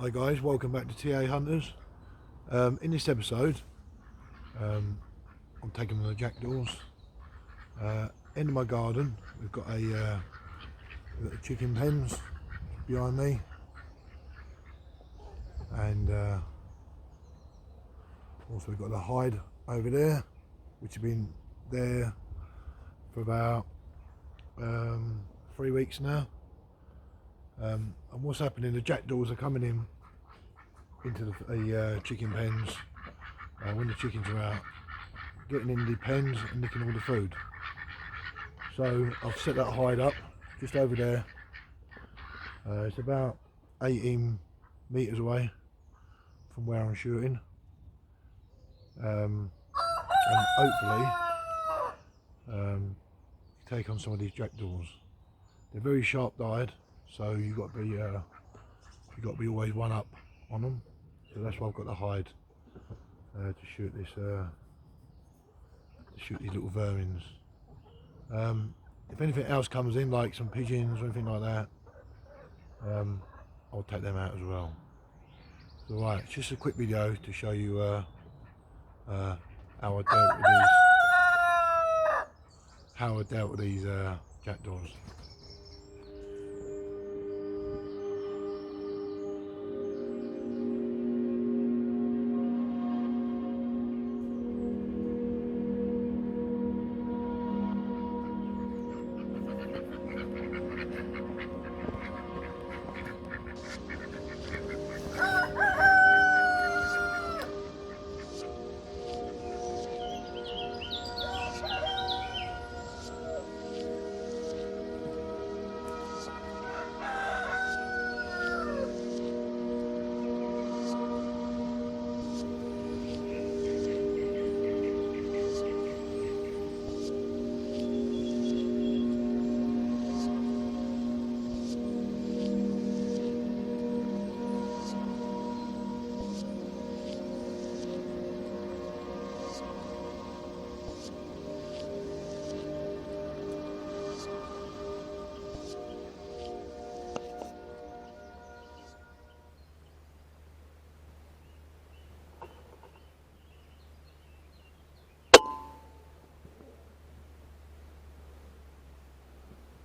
Hi guys, welcome back to T-A-HUNTERZ. In this episode, I'm taking on the jackdaws. End of my garden, we've got the chicken pens behind me, and also we've got the hide over there, which have been there for about 3 weeks now. And what's happening, the jackdaws are coming into the chicken pens when the chickens are out, getting in the pens and nicking all the food. So I've set that hide up just over there. It's about 18 metres away from where I'm shooting, and hopefully take on some of these jackdaws. They're very sharp-eyed, so you've got to be always one up on them. So that's why I've got the hide to shoot these little vermins. If anything else comes in, like some pigeons or anything like that, I'll take them out as well. So right, it's just a quick video to show you how I dealt with these jackdaws.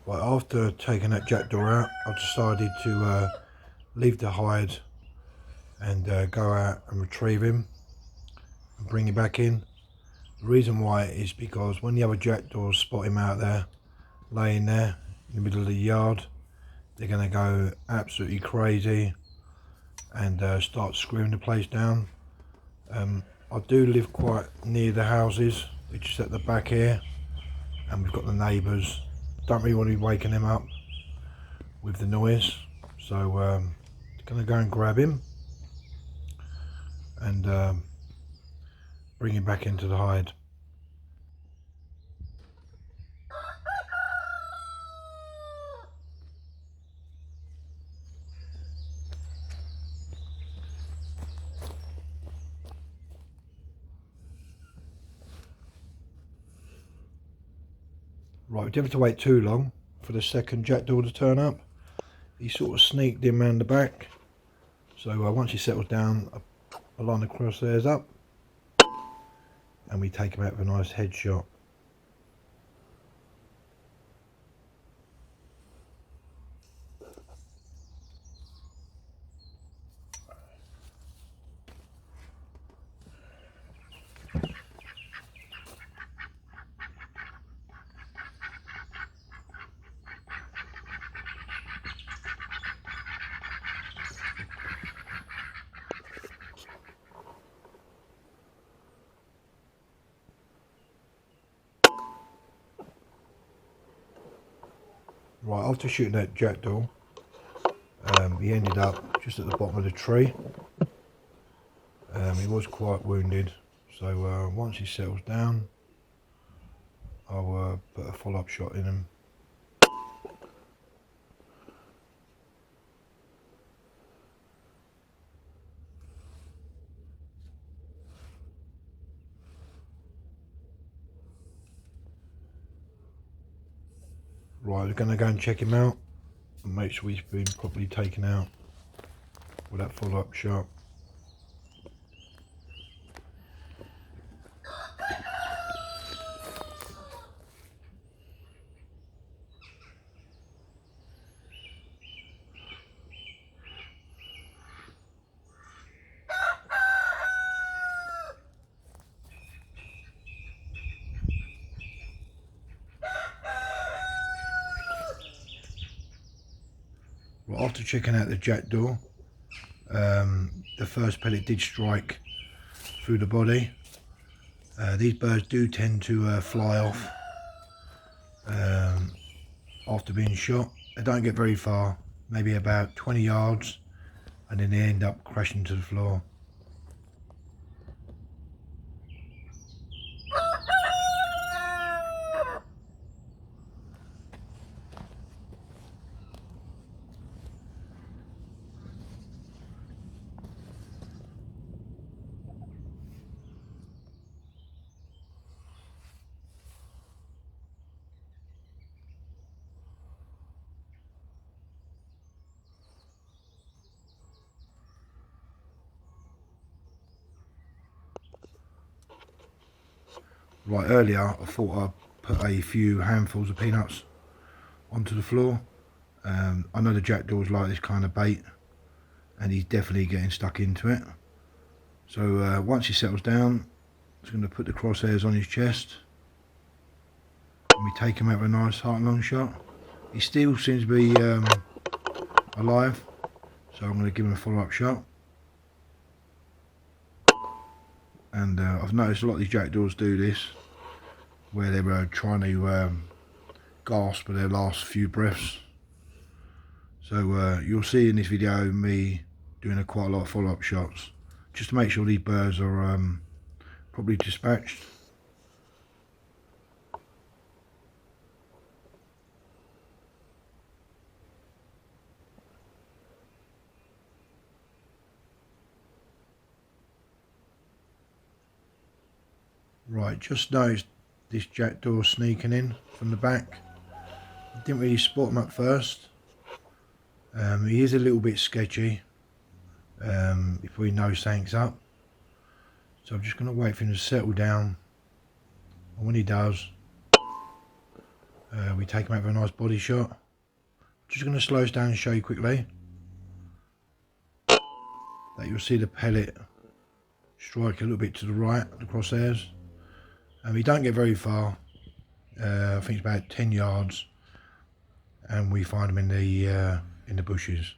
Right, after taking that jackdaw out, I decided to leave the hide and go out and retrieve him and bring him back in. The reason why is because when the other jackdaws spot him out there, laying there in the middle of the yard, they're going to go absolutely crazy and start screwing the place down. I do live quite near the houses, which is at the back here, and we've got the neighbours. Don't really want to be waking them up with the noise, so going to go and grab him and bring him back into the hide. Right, we didn't have to wait too long for the second jackdaw to turn up. He sort of sneaked in around the back, so once he settles down, I line the crosshairs up and we take him out with a nice headshot. Right, after shooting that jackdaw, he ended up just at the bottom of the tree. He was quite wounded, so once he settles down, I'll put a follow-up shot in him. Right, we're going to go and check him out and make sure he's been properly taken out for that follow-up shot. Well, after checking out the jackdaw, the first pellet did strike through the body. These birds do tend to fly off after being shot. They don't get very far, maybe about 20 yards, and then they end up crashing to the floor. Right, earlier I thought I'd put a few handfuls of peanuts onto the floor. I know the jackdaws like this kind of bait, and he's definitely getting stuck into it. So once he settles down, I'm just going to put the crosshairs on his chest, and we take him out with a nice heart and lung shot. He still seems to be alive, so I'm going to give him a follow-up shot. And I've noticed a lot of these jackdaws do this, where they're trying to gasp for their last few breaths. So you'll see in this video me doing quite a lot of follow-up shots, just to make sure these birds are properly dispatched. Right, just noticed this jackdaw sneaking in from the back. I didn't really spot him at first. He is a little bit sketchy if we know something's up. So I'm just going to wait for him to settle down. And when he does, we take him out for a nice body shot. Just going to slow us down and show you quickly that you'll see the pellet strike a little bit to the right, the crosshairs. We don't get very far. I think it's about 10 yards, and we find them in the bushes.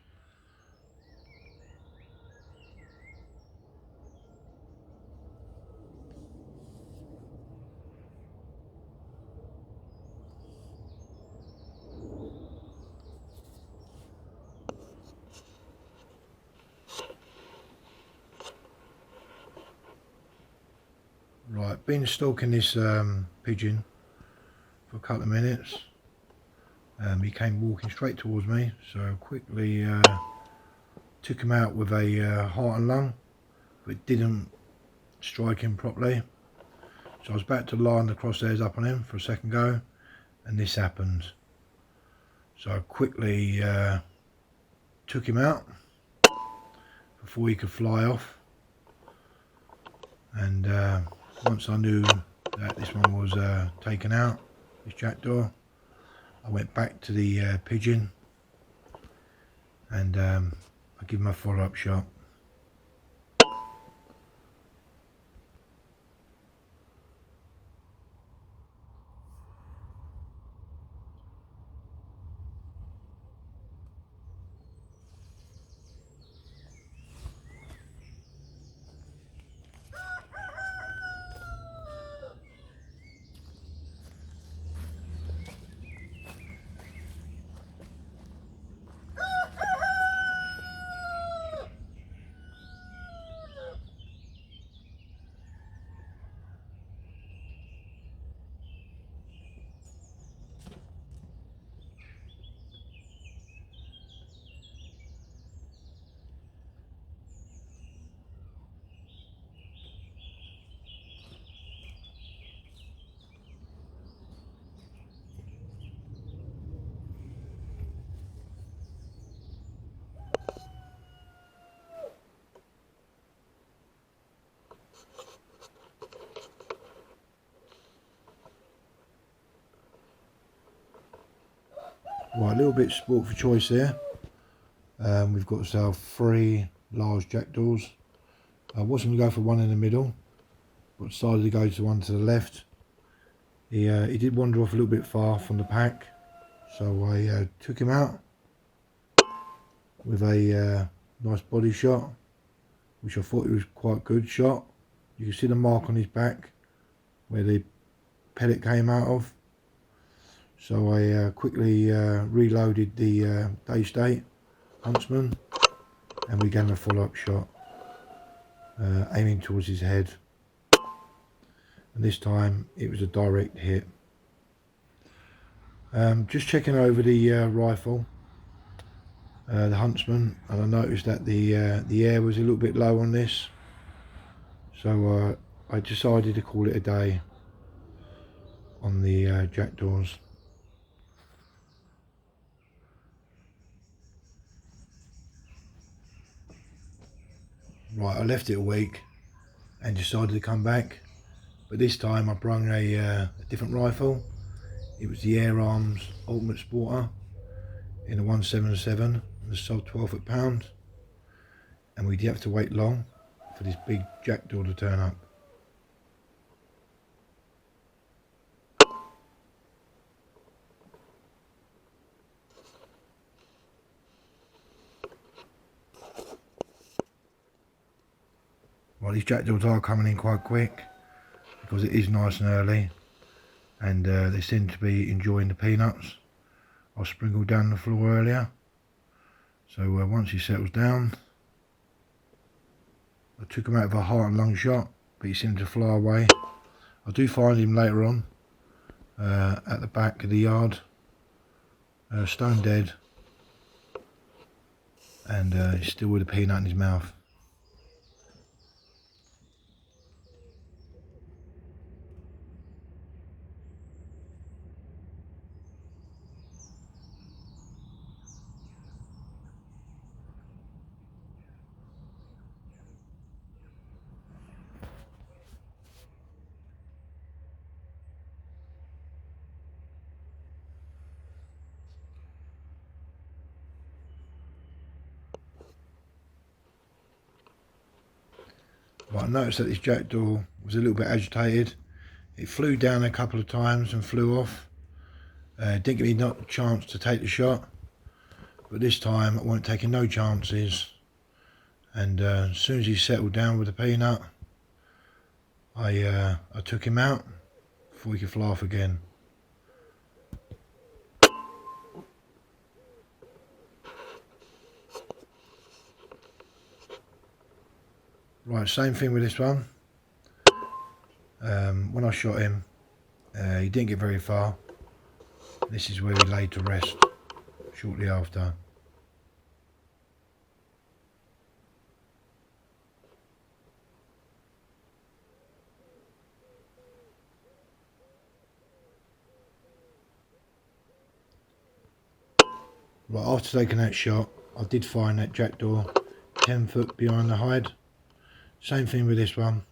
Right, been stalking this pigeon for a couple of minutes. He came walking straight towards me, so quickly took him out with a heart and lung, but it didn't strike him properly. So I was about to line the crosshairs up on him for a second go, and this happened. So I quickly took him out before he could fly off, and once I knew that this one was taken out, this jackdaw, I went back to the pigeon, and I give him a follow-up shot. Right, a little bit sport for choice there. We've got ourselves 3 large jackdaws. I wasn't going to go for one in the middle, but decided to go to one to the left. He did wander off a little bit far from the pack, so I took him out with a nice body shot, which I thought it was quite a good shot. You can see the mark on his back where the pellet came out of. So I quickly reloaded the Daystate Huntsman, and we gave him a follow-up shot, aiming towards his head. And this time it was a direct hit. Just checking over the rifle, the Huntsman, and I noticed that the air was a little bit low on this, so I decided to call it a day on the jackdaws. Right, I left it a week and decided to come back, but this time I brung a different rifle. It was the AIRARMS Ultimate Sporter in a 177, and it sold 12 foot-pound, and we did have to wait long for this big jackdaw to turn up. Well, these jackdaws are coming in quite quick because it is nice and early, and they seem to be enjoying the peanuts I sprinkled down the floor earlier. So once he settles down, I took him out of a heart and lung shot, but he seemed to fly away. I do find him later on at the back of the yard, stone dead, and he's still with a peanut in his mouth. But I noticed that this jackdaw was a little bit agitated. It flew down a couple of times and flew off. Didn't give me no chance to take the shot, but this time I wasn't taking no chances. And as soon as he settled down with the peanut, I took him out before he could fly off again. Right, same thing with this one. When I shot him, he didn't get very far. This is where he laid to rest shortly after. Right, after taking that shot, I did find that jackdaw 10 foot behind the hide. Same thing with this one.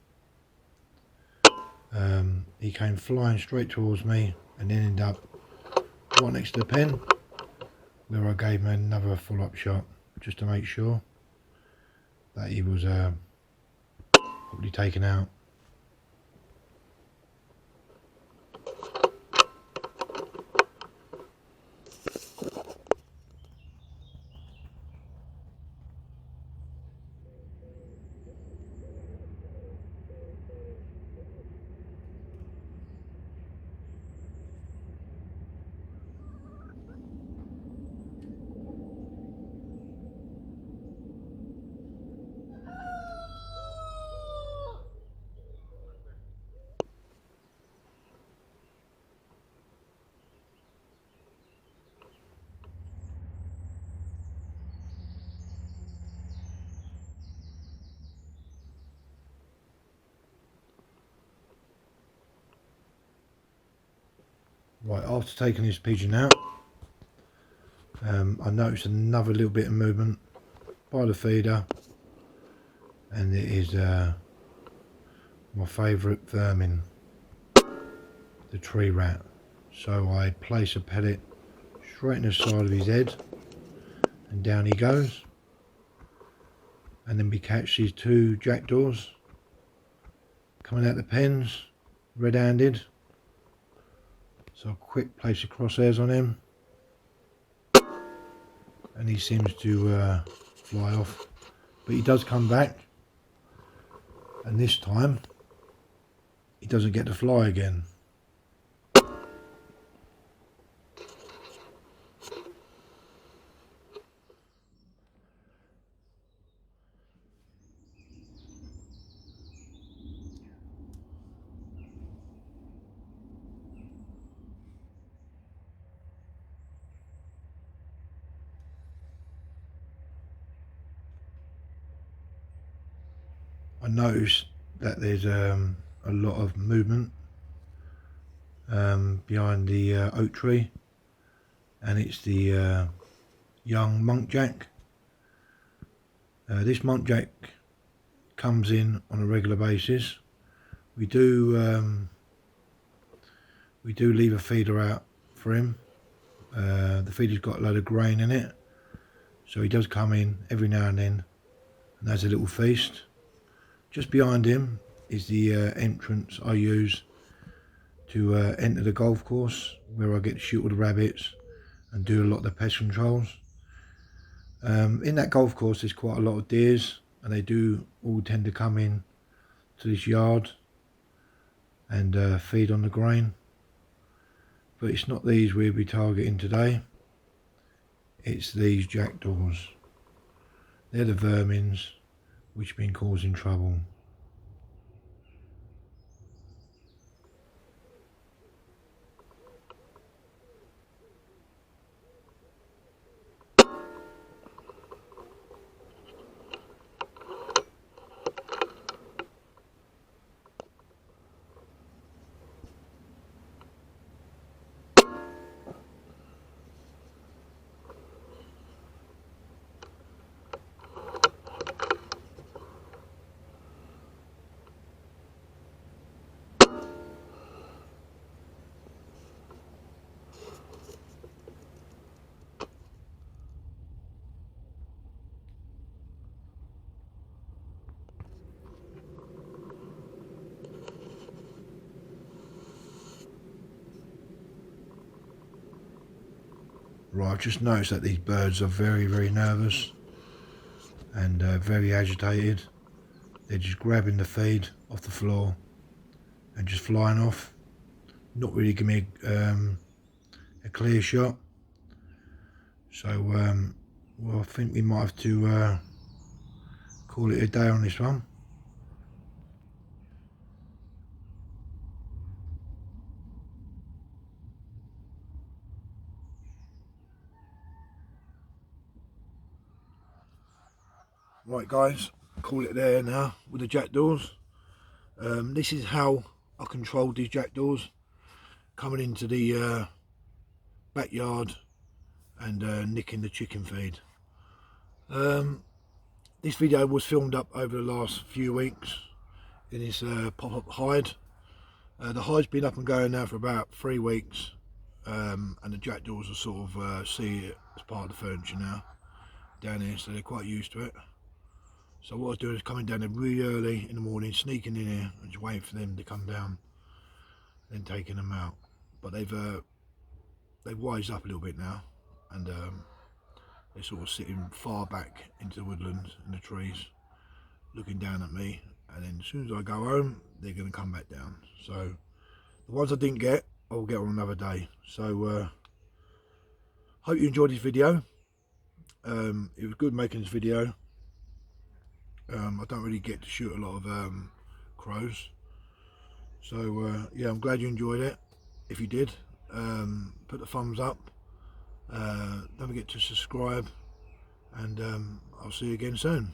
He came flying straight towards me and then ended up right next to the pen, where I gave him another follow-up shot just to make sure that he was probably taken out. Right, after taking this pigeon out, I noticed another little bit of movement by the feeder, and it is my favourite vermin, the tree rat. So I place a pellet straight in the side of his head, and down he goes. And then we catch these two jackdaws coming out the pens, red-handed. So a quick place of crosshairs on him, and he seems to fly off, but he does come back, and this time he doesn't get to fly again. I noticed that there's a lot of movement behind the oak tree, and it's the young muntjac. This muntjac comes in on a regular basis. We do leave a feeder out for him. The feeder's got a load of grain in it, so he does come in every now and then and has a little feast. Just behind him is the entrance I use to enter the golf course, where I get to shoot all the rabbits and do a lot of the pest controls. In that golf course there's quite a lot of deers, and they do all tend to come in to this yard and feed on the grain. But it's not these we'll be targeting today, it's these jackdaws. They're the vermins which have been causing trouble. Right, I've just noticed that these birds are very nervous and very agitated. They're just grabbing the feed off the floor and just flying off. Not really giving me a clear shot. So, well, I think we might have to call it a day on this one. Right guys, call it there now with the jackdaws. This is how I controlled these jackdaws coming into the backyard and nicking the chicken feed. This video was filmed up over the last few weeks in this pop-up hide. The hide's been up and going now for about 3 weeks, and the jackdaws are sort of see it as part of the furniture now down here, so they're quite used to it. So what I was doing is coming down there really early in the morning, sneaking in here and just waiting for them to come down, then taking them out. But they've wised up a little bit now, and they're sort of sitting far back into the woodland and the trees, looking down at me. And then as soon as I go home, they're going to come back down. So the ones I didn't get, I'll get on another day. So hope you enjoyed this video. It was good making this video. I don't really get to shoot a lot of crows, so yeah, I'm glad you enjoyed it. If you did, put the thumbs up, don't forget to subscribe, and I'll see you again soon.